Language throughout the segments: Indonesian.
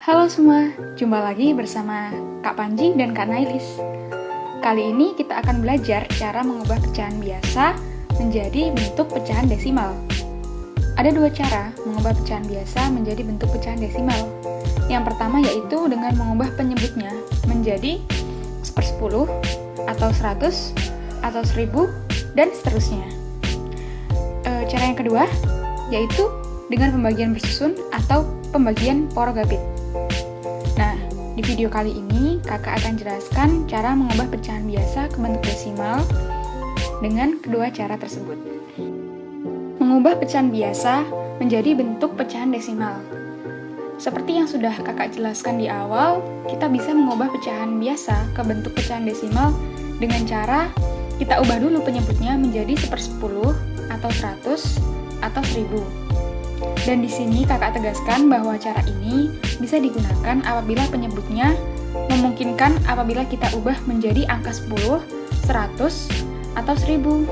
Halo semua, jumpa lagi bersama Kak Panji dan Kak Nailis. Kali ini kita akan belajar cara mengubah pecahan biasa menjadi bentuk pecahan desimal. Ada dua cara mengubah pecahan biasa menjadi bentuk pecahan desimal. Yang pertama yaitu dengan mengubah penyebutnya menjadi 1/10, atau 100, atau 1000, dan seterusnya. Cara yang kedua yaitu dengan pembagian bersusun atau pembagian porogapit. Nah, di video kali ini kakak akan jelaskan cara mengubah pecahan biasa ke bentuk desimal dengan kedua cara tersebut. Mengubah pecahan biasa menjadi bentuk pecahan desimal. Seperti yang sudah kakak jelaskan di awal, kita bisa mengubah pecahan biasa ke bentuk pecahan desimal dengan cara kita ubah dulu penyebutnya menjadi 1/10, atau 100, atau 1000. Dan di sini kakak tegaskan bahwa cara ini bisa digunakan apabila penyebutnya memungkinkan apabila kita ubah menjadi angka 10, 100, atau 1000.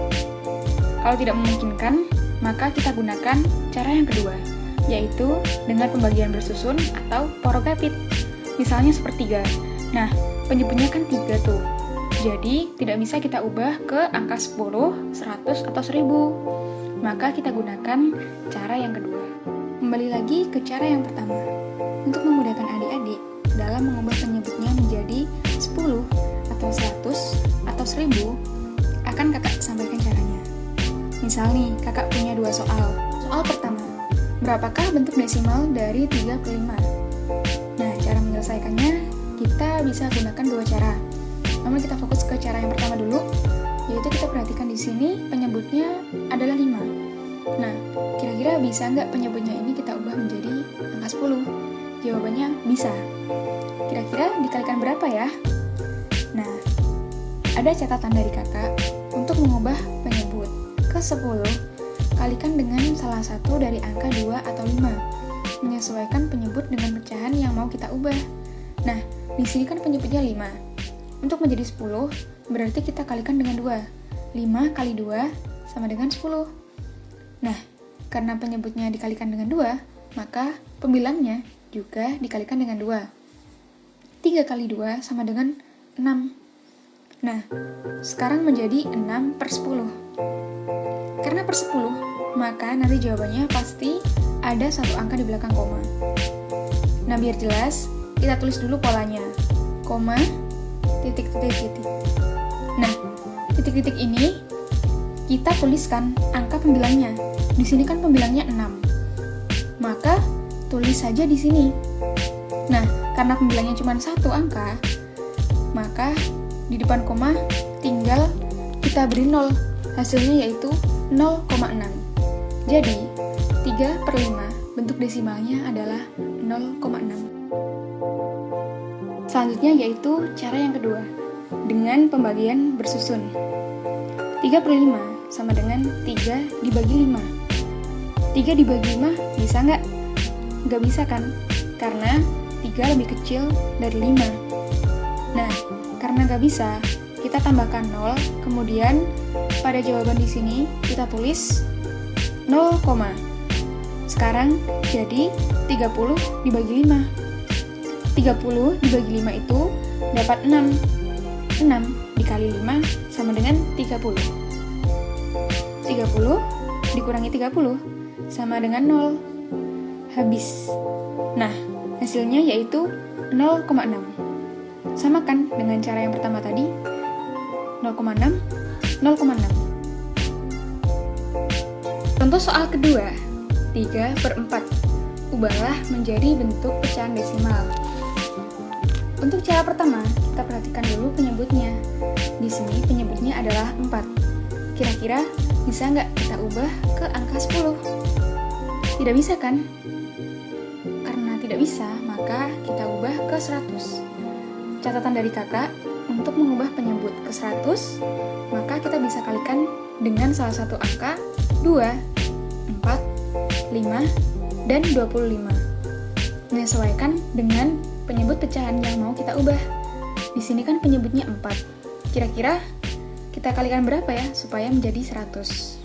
Kalau tidak memungkinkan, maka kita gunakan cara yang kedua, yaitu dengan pembagian bersusun atau porogapit. Misalnya sepertiga. Nah, penyebutnya kan 3 tuh. Jadi, tidak bisa kita ubah ke angka 10, 100, atau 1000. Maka kita gunakan cara yang kedua. Kembali lagi ke cara yang pertama. Untuk memudahkan adik-adik dalam mengubah penyebutnya menjadi 10, atau 100, atau 1000, akan kakak sampaikan caranya. Misal nih, kakak punya dua soal. Soal pertama, berapakah bentuk desimal dari 3/5? Nah, cara menyelesaikannya, kita bisa gunakan dua cara. Namun kita fokus ke cara yang pertama dulu, yaitu kita perhatikan di sini penyebutnya adalah 5. Nah, kira-kira bisa nggak penyebutnya ini kita ubah menjadi angka 10? Jawabannya bisa. Kira-kira dikalikan berapa ya? Nah, ada catatan dari kakak untuk mengubah penyebut ke 10, kalikan dengan salah satu dari angka 2 atau 5. Menyesuaikan penyebut dengan pecahan yang mau kita ubah. Nah, di sini kan penyebutnya 5. Untuk menjadi 10, berarti kita kalikan dengan 2. 5 kali 2 sama dengan 10. Nah, karena penyebutnya dikalikan dengan 2, maka pembilangnya juga dikalikan dengan 2. 3 kali 2 sama dengan 6. Nah, sekarang menjadi 6/10. Karena per 10, maka nanti jawabannya pasti ada satu angka di belakang koma. Nah, biar jelas, kita tulis dulu polanya. Koma, titik. Nah, titik-titik ini kita tuliskan angka pembilangnya. Di sini kan pembilangnya 6. Maka tulis saja di sini. Nah, karena pembilangnya cuma satu angka, maka di depan koma tinggal kita beri 0. Hasilnya yaitu 0,6. Jadi, 3/5 bentuk desimalnya adalah 0,6. Selanjutnya yaitu cara yang kedua, dengan pembagian bersusun. 3/5 sama dengan 3 dibagi 5. 3 dibagi 5 bisa nggak? Nggak bisa kan? Karena 3 lebih kecil dari 5. Nah, karena nggak bisa, kita tambahkan 0, kemudian pada jawaban di sini kita tulis 0, sekarang jadi 30 dibagi 5. 30 dibagi 5 itu dapat 6. 6 dikali 5 sama dengan 30. 30 dikurangi 30 sama dengan 0. Habis. Nah, hasilnya yaitu 0,6. Sama kan dengan cara yang pertama tadi? 0,6, 0,6. Contoh soal kedua, 3/4. Ubahlah menjadi bentuk pecahan desimal. Untuk cara pertama, kita perhatikan dulu penyebutnya. Di sini penyebutnya adalah 4. Kira-kira bisa nggak kita ubah ke angka 10? Tidak bisa kan? Karena tidak bisa, maka kita ubah ke 100. Catatan dari kakak, untuk mengubah penyebut ke 100, maka kita bisa kalikan dengan salah satu angka 2, 4, 5, dan 25. Menyesuaikan dengan penyebut pecahan yang mau kita ubah. Di sini kan penyebutnya 4. Kira-kira kita kalikan berapa ya supaya menjadi 100?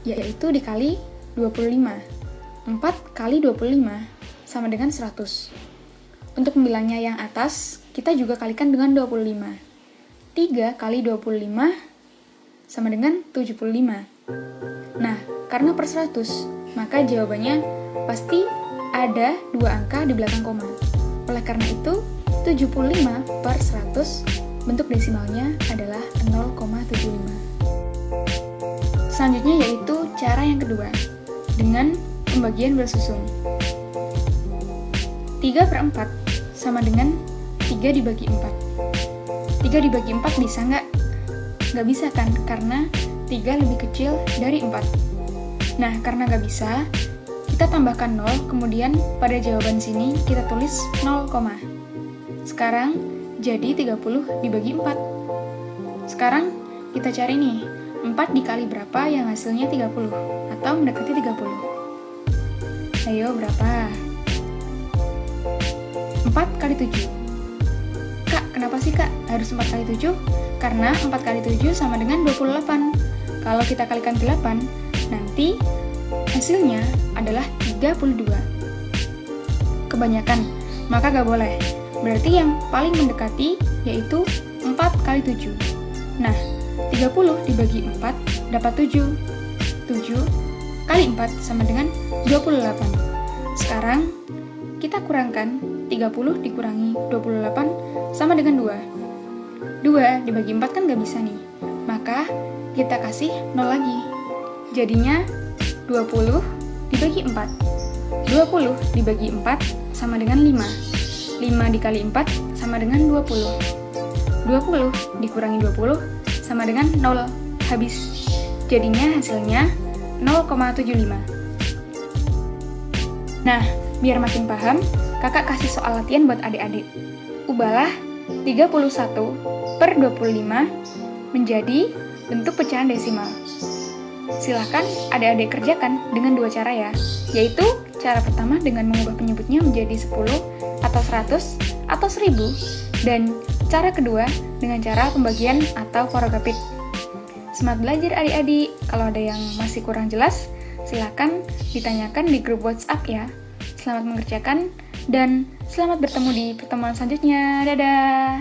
Yaitu dikali 25. 4 kali 25 sama dengan 100. Untuk membilangnya yang atas, kita juga kalikan dengan 25. 3 kali 25 sama dengan 75. Nah, karena per 100, maka jawabannya pasti ada 2 angka di belakang koma. Oleh karena itu, 75 per 100 bentuk desimalnya adalah 0,75. Selanjutnya yaitu cara yang kedua, dengan pembagian bersusun. 3 per 4 sama dengan 3 dibagi 4. 3 dibagi 4 bisa nggak? Nggak bisa kan, karena 3 lebih kecil dari 4. Nah, karena nggak bisa, kita tambahkan 0, kemudian pada jawaban sini kita tulis 0, sekarang jadi 30 dibagi 4. Sekarang kita cari nih, 4 dikali berapa yang hasilnya 30, atau mendekati 30. Ayo, berapa? 4 kali 7. Kak, kenapa sih Kak harus 4 kali 7? Karena 4 kali 7 sama dengan 28. Kalau kita kalikan 8, nanti hasilnya adalah 32. Kebanyakan, maka gak boleh. Berarti yang paling mendekati yaitu 4 kali 7. Nah, 30 dibagi 4 dapat 7. 7 kali 4 sama dengan 28. Sekarang, kita kurangkan 30 dikurangi 28 sama dengan 2. 2 dibagi 4 kan gak bisa nih. Maka, kita kasih 0 lagi. Jadinya, 20 dibagi 4. 20 dibagi 4 sama dengan 5. 5 dikali 4 sama dengan 20. 20 dikurangi 20 sama dengan 0. Habis. Jadinya hasilnya 0,75. Nah, biar makin paham, kakak kasih soal latihan buat adik-adik. Ubahlah 31 per 25 menjadi bentuk pecahan desimal. Silahkan adik-adik kerjakan dengan 2 cara ya, yaitu cara pertama dengan mengubah penyebutnya menjadi 10 atau 100 atau 1000, dan cara kedua dengan cara pembagian atau porogapit. Semangat belajar adik-adik. Kalau ada yang masih kurang jelas, silahkan ditanyakan di grup WhatsApp ya. Selamat mengerjakan dan selamat bertemu di pertemuan selanjutnya. Dadah!